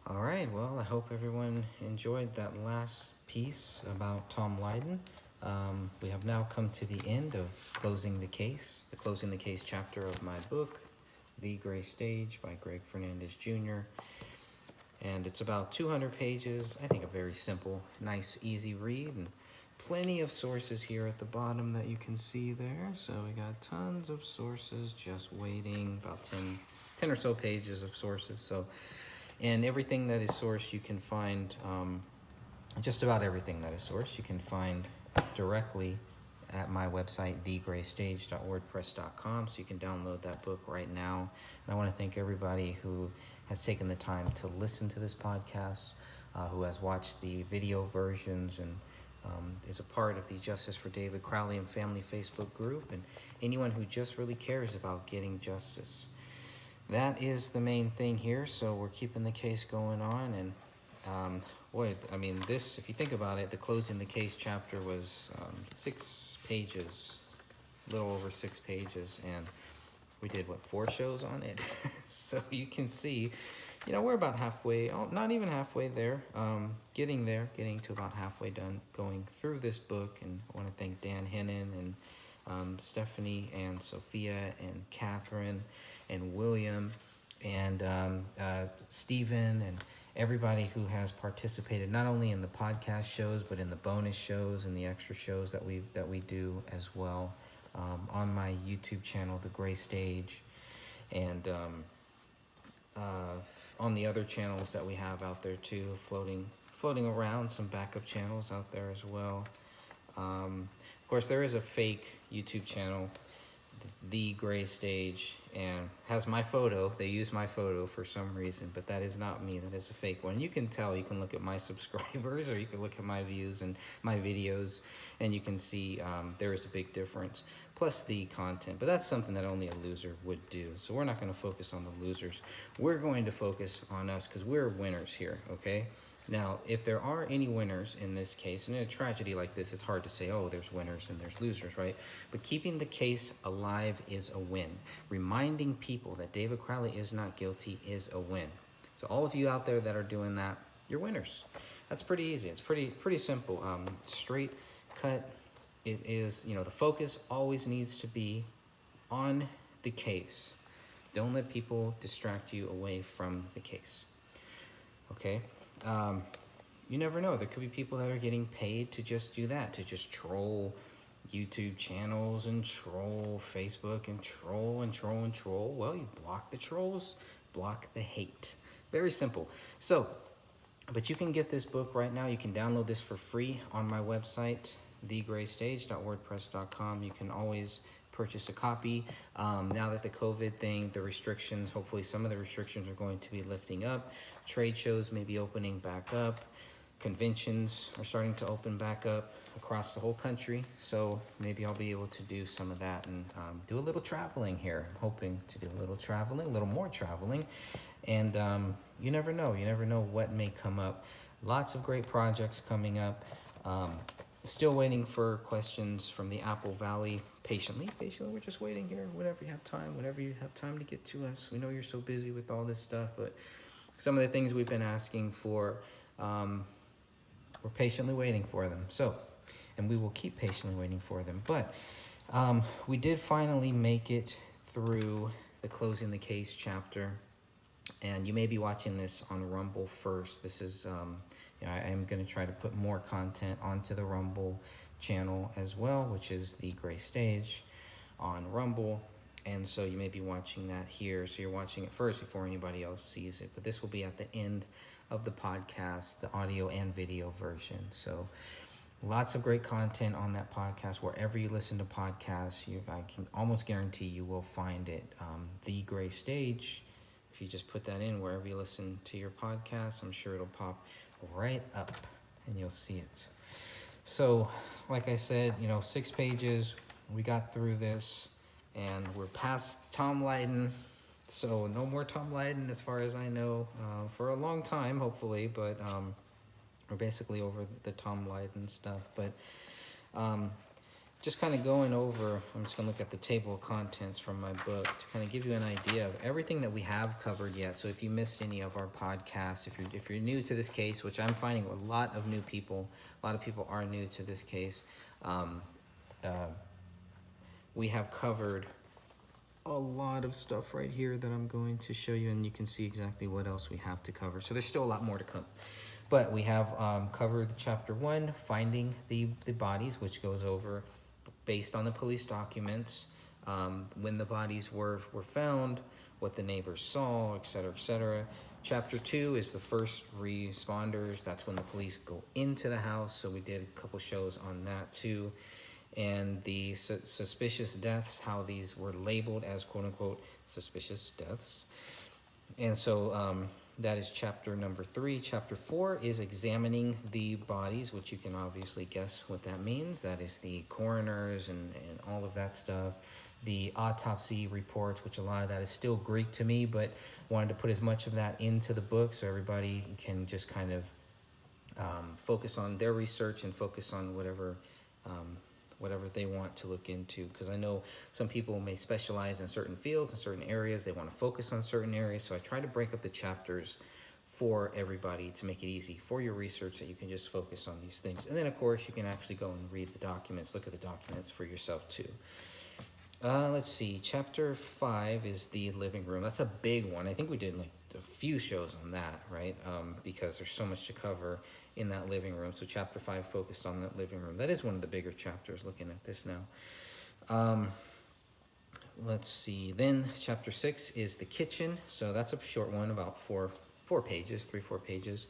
All right, well, I hope everyone enjoyed that last piece about Tom Lydon. We have now come to the end of the closing the case chapter of my book, The Gray Stage by Greg Fernandez Jr. And it's about 200 pages. I think a very simple, nice, easy read, and plenty of sources here at the bottom that you can see there. So we got tons of sources just waiting, about 10 or so pages of sources. So, and everything that is sourced, you can find, just about everything that is sourced, you can find directly at my website, thegraystage.wordpress.com. So you can download that book right now. And I want to thank everybody who has taken the time to listen to this podcast, who has watched the video versions, and is a part of the Justice for David Crowley and Family Facebook group, and anyone who just really cares about getting justice. That is the main thing here. So we're keeping the case going on, and boy, I mean, this, if you think about it, the closing the case chapter was 6 pages, a little over 6 pages, and we did what, 4 shows on it. So you can see, we're about halfway, not even halfway there, getting to about halfway done going through this book. And I want to thank Dan Hennon and Stephanie and Sophia and Catherine and William and Stephen and everybody who has participated not only in the podcast shows but in the bonus shows and the extra shows that we do as well, on my YouTube channel, The Gray Stage, and on the other channels that we have out there too, floating around, some backup channels out there as well. Of course, there is a fake YouTube channel, The Gray Stage, and has my photo. They use my photo for some reason, but that is not me. That is a fake one. You can tell. You can look at my subscribers, or you can look at my views and my videos, and you can see there is a big difference. Plus the content, but that's something that only a loser would do. So we're not going to focus on the losers. We're going to focus on us because we're winners here, okay? Now, if there are any winners in this case, and in a tragedy like this, it's hard to say, oh, there's winners and there's losers, right? But keeping the case alive is a win. Reminding people that David Crowley is not guilty is a win. So all of you out there that are doing that, you're winners. That's pretty easy. It's pretty simple. Straight cut. It is, the focus always needs to be on the case. Don't let people distract you away from the case. Okay? You never know. There could be people that are getting paid to just do that, to just troll YouTube channels and troll Facebook and troll and troll and troll. Well, you block the trolls, block the hate. Very simple. So, but you can get this book right now. You can download this for free on my website, thegraystage.wordpress.com. You can always purchase a copy. Now that the COVID thing, the restrictions, hopefully some of the restrictions are going to be lifting up. Trade shows may be opening back up. Conventions are starting to open back up across the whole country. So maybe I'll be able to do some of that and do a little traveling here. I'm hoping to do a little traveling, a little more traveling. And you never know. You never know what may come up. Lots of great projects coming up. Still waiting for questions from the Apple Valley. Patiently, we're just waiting here. Whenever you have time to get to us. We know you're so busy with all this stuff, but some of the things we've been asking for, we're patiently waiting for them. So, and we will keep patiently waiting for them. But we did finally make it through the closing the case chapter. And you may be watching this on Rumble first. This is, I am going to try to put more content onto the Rumble channel as well, which is The Gray Stage on Rumble. And so you may be watching that here. So you're watching it first before anybody else sees it. But this will be at the end of the podcast, the audio and video version. So lots of great content on that podcast. Wherever you listen to podcasts, I can almost guarantee you will find it. The Gray Stage. If you just put that in wherever you listen to your podcast, I'm sure it'll pop right up and you'll see it. So, like I said, 6 pages. We got through this and we're past Tom Lydon. So no more Tom Lydon as far as I know, for a long time, hopefully, but we're basically over the Tom Lydon stuff. But just kind of going over, I'm just going to look at the table of contents from my book to kind of give you an idea of everything that we have covered yet. So if you missed any of our podcasts, if you're new to this case, which I'm finding a lot of a lot of people are new to this case, we have covered a lot of stuff right here that I'm going to show you, and you can see exactly what else we have to cover. So there's still a lot more to come. But we have covered chapter 1, finding the bodies, which goes over based on the police documents, when the bodies were found, what the neighbors saw, et cetera, et cetera. Chapter 2 is the first responders. That's when the police go into the house. So we did a couple shows on that too. And the suspicious deaths, how these were labeled as quote unquote suspicious deaths. And so that is chapter number 3. Chapter 4 is examining the bodies, which you can obviously guess what that means. That is the coroners and all of that stuff. The autopsy reports, which a lot of that is still Greek to me, but wanted to put as much of that into the book so everybody can just kind of focus on their research and focus on whatever they want to look into, because I know some people may specialize in certain fields, in certain areas. They want to focus on certain areas. So I try to break up the chapters for everybody to make it easy for your research, that you can just focus on these things. And then, of course, you can actually go and read the documents, look at the documents for yourself too. Let's see. Chapter 5 is the living room. That's a big one. I think we did like a few shows on that, right? Because there's so much to cover in that living room. So chapter 5 focused on that living room. That is one of the bigger chapters looking at this now. Let's see. Then chapter 6 is the kitchen. So that's a short one, about 4 pages, 3-4 pages.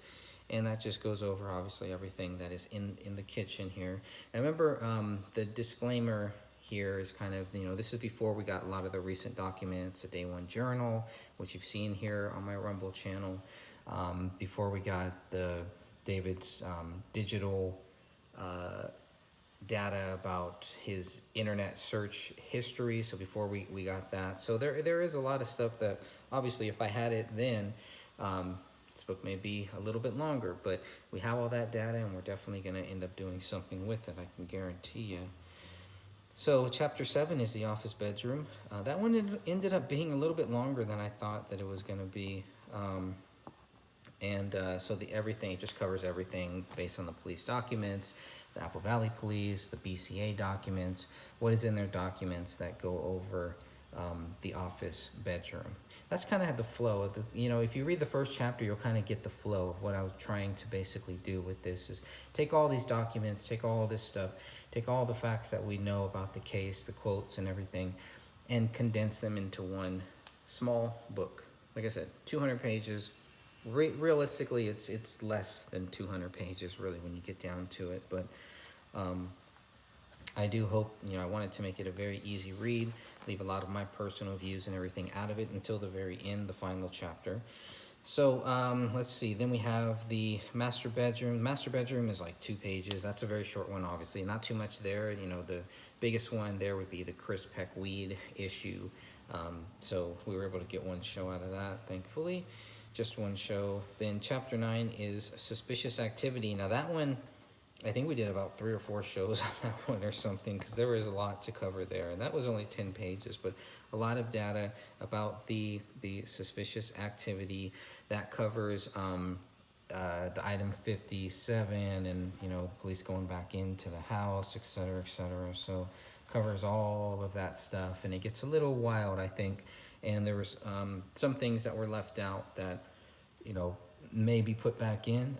And that just goes over obviously everything that is in the kitchen here. And remember, the disclaimer here is kind of, this is before we got a lot of the recent documents, a day one journal, which you've seen here on my Rumble channel, before we got David's digital data about his internet search history. So before we got that, so there is a lot of stuff that obviously if I had it then, this book may be a little bit longer, but we have all that data and we're definitely going to end up doing something with it, I can guarantee you. So chapter 7 is the office bedroom. That one ended up being a little bit longer than I thought that it was going to be. So everything, it just covers everything based on the police documents, the Apple Valley Police, the BCA documents, what is in their documents that go over the office bedroom. That's kind of the flow of if you read the first chapter, you'll kind of get the flow of what I was trying to basically do with this is take all these documents, take all this stuff, take all the facts that we know about the case, the quotes and everything, and condense them into one small book. Like I said, 200 pages. Realistically, it's less than 200 pages, really, when you get down to it. But I do hope, I wanted to make it a very easy read, leave a lot of my personal views and everything out of it until the very end, the final chapter. So let's see. Then we have the master bedroom. Master bedroom is like 2 pages. That's a very short one, obviously. Not too much there. The biggest one there would be the Chris Peck weed issue. So we were able to get one show out of that, thankfully. Just one show. Then chapter 9 is suspicious activity. Now that one, I think we did about 3 or 4 shows on that one or something, because there was a lot to cover there. And that was only 10 pages, but a lot of data about the suspicious activity that covers the item 57 and, police going back into the house, et cetera, et cetera. So covers all of that stuff, and it gets a little wild, I think. And there was some things that were left out that, may be put back in,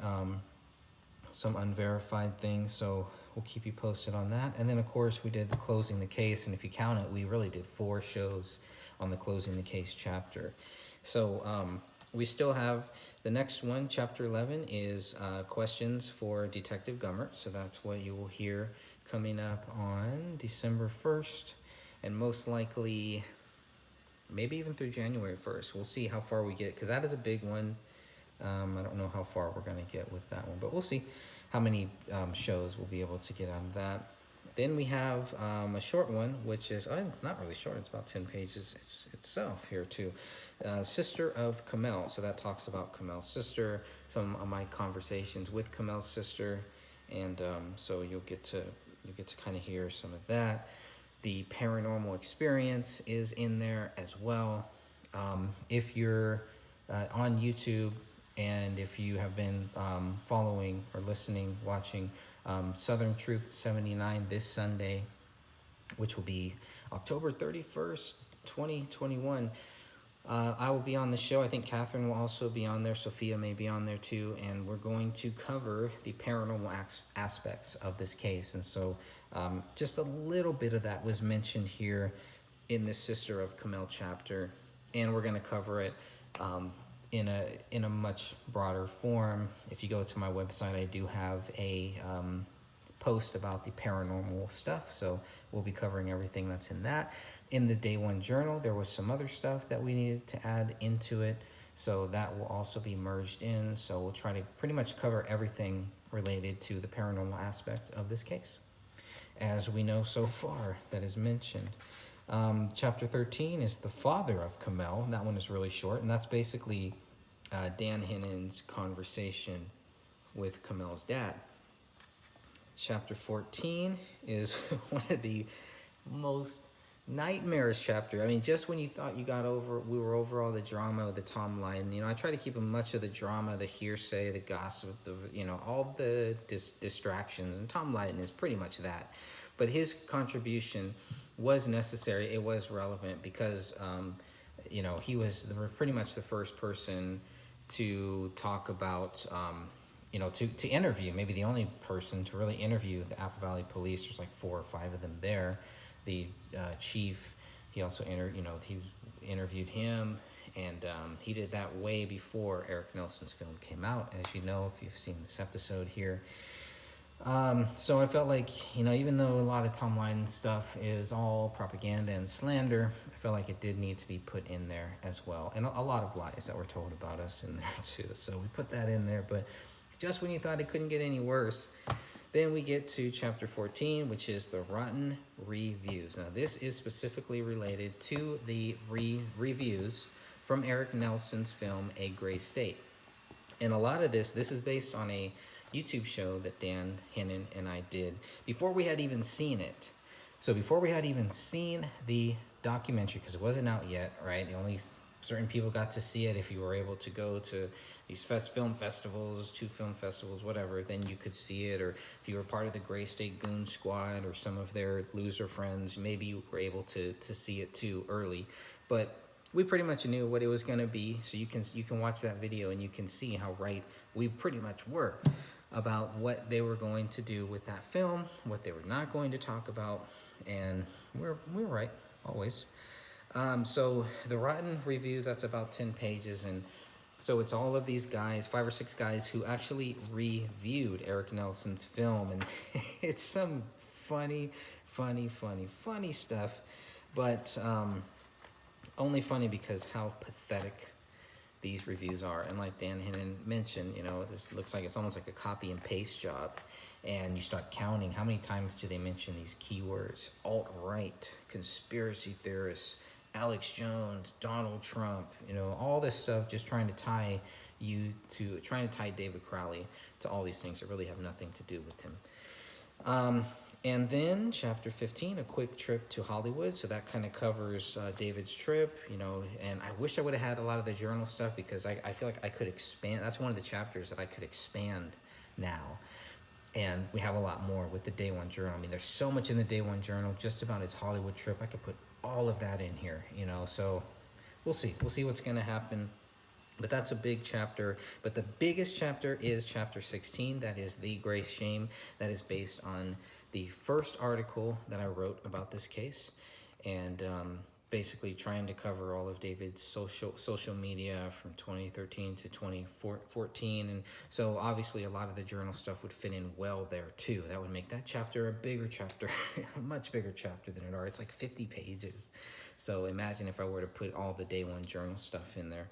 some unverified things. So we'll keep you posted on that. And then, of course, we did the closing the case. And if you count it, we really did 4 shows on the closing the case chapter. So we still have the next one. Chapter 11 is questions for Detective Gummert. So that's what you will hear coming up on December 1st. And most likely, maybe even through January 1st. We'll see how far we get, because that is a big one. I don't know how far we're going to get with that one, but we'll see how many shows we'll be able to get out of that. Then we have a short one, which is, it's not really short. It's about 10 pages itself here too. Sister of Kamel. So that talks about Kamel's sister, some of my conversations with Kamel's sister. And so you'll get to You get to kind of hear some of that. The paranormal experience is in there as well. If you're on YouTube, and if you have been following or listening, watching Southern Truth 79 this Sunday, which will be October 31st, 2021. I will be on the show. I think Catherine will also be on there. Sophia may be on there too. And we're going to cover the paranormal aspects of this case. And so just a little bit of that was mentioned here in the Sister of Kamel chapter. And we're going to cover it in a much broader form. If you go to my website, I do have a post about the paranormal stuff, so we'll be covering everything that's in that. In the Day One Journal, there was some other stuff that we needed to add into it, so that will also be merged in. So we'll try to pretty much cover everything related to the paranormal aspect of this case, as we know so far that is mentioned. Chapter 13 is the father of Kamel. That one is really short, and that's basically Dan Hinnan's conversation with Kamel's dad. Chapter 14 is one of the most nightmarish chapter. I mean, just when you thought we were over all the drama of the Tom Lydon. I try to keep much of the drama, the hearsay, the gossip, all the distractions. And Tom Lydon is pretty much that. But his contribution was necessary. It was relevant because, he was pretty much the first person to talk about, to interview, maybe the only person to really interview the Apple Valley Police. There's like 4 or 5 of them there. The chief, he also he interviewed him, and he did that way before Eric Nelson's film came out, as you know, if you've seen this episode here. So I felt like, even though a lot of Tom Lydon stuff is all propaganda and slander, I felt like it did need to be put in there as well. And a lot of lies that were told about us in there too. So we put that in there, but just when you thought it couldn't get any worse, then we get to chapter 14, which is the Rotten Reviews. Now, this is specifically related to the reviews from Eric Nelson's film, A Gray State. And a lot of this is based on a YouTube show that Dan Hinnan and I did before we had even seen it. So before we had even seen the documentary, because it wasn't out yet, right? Only certain people got to see it. If you were able to go to these film festivals, 2 film festivals, whatever, then you could see it. Or if you were part of the Gray State Goon Squad or some of their loser friends, maybe you were able to see it too early. But we pretty much knew what it was going to be. So you can watch that video and you can see how right we pretty much were about what they were going to do with that film, what they were not going to talk about, and we're right always. So the Rotten Reviews, that's about 10 pages, and so it's all of these guys, 5 or 6 guys, who actually reviewed Eric Nelson's film, and it's some funny stuff, but only funny because how pathetic these reviews are. And like Dan Hinnan mentioned, this looks like it's almost like a copy and paste job, and you start counting how many times do they mention these keywords: alt-right, conspiracy theorists, Alex Jones, Donald Trump, all this stuff, just trying to tie David Crowley to all these things that really have nothing to do with him. And then chapter 15, a quick trip to Hollywood. So that kind of covers David's trip, and I wish I would have had a lot of the journal stuff, because I feel like I could expand. That's one of the chapters that I could expand now. And we have a lot more with the Day One Journal. I mean, there's so much in the Day One Journal just about his Hollywood trip. I could put all of that in here, so we'll see. We'll see what's going to happen. But that's a big chapter. But the biggest chapter is chapter 16. That is the Gray Shame. That is based on the first article that I wrote about this case, and basically trying to cover all of David's social media from 2013 to 2014. And so obviously a lot of the journal stuff would fit in well there too. That would make that chapter a bigger chapter, a much bigger chapter than it are. It's like 50 pages. So imagine if I were to put all the Day One Journal stuff in there.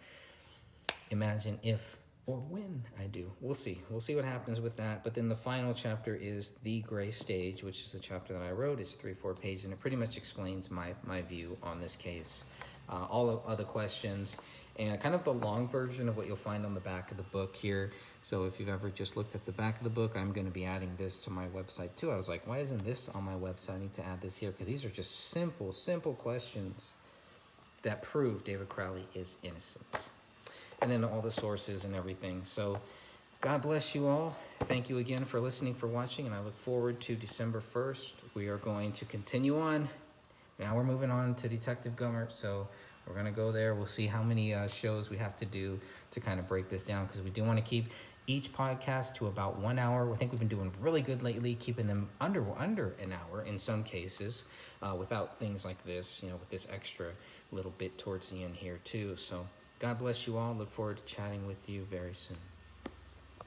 Imagine if or when I do. We'll see. We'll see what happens with that. But then the final chapter is The Gray Stage, which is the chapter that I wrote. It's 3-4 pages, and it pretty much explains my view on this case. All of other questions. and kind of the long version of what you'll find on the back of the book here. So if you've ever just looked at the back of the book, I'm going to be adding this to my website too. I was like, why isn't this on my website? I need to add this here because these are just simple questions that prove David Crowley is innocent. And then all the sources and everything. So God bless you all. Thank you again for listening, for watching, and I look forward to December 1st. We are going to continue on. Now we're moving on to Detective Gummert, so we're going to go there. We'll see how many shows we have to do to kind of break this down, because we do want to keep each podcast to about 1 hour. I think we've been doing really good lately, keeping them under an hour in some cases, without things like this, with this extra little bit towards the end here too. So God bless you all. Look forward to chatting with you very soon.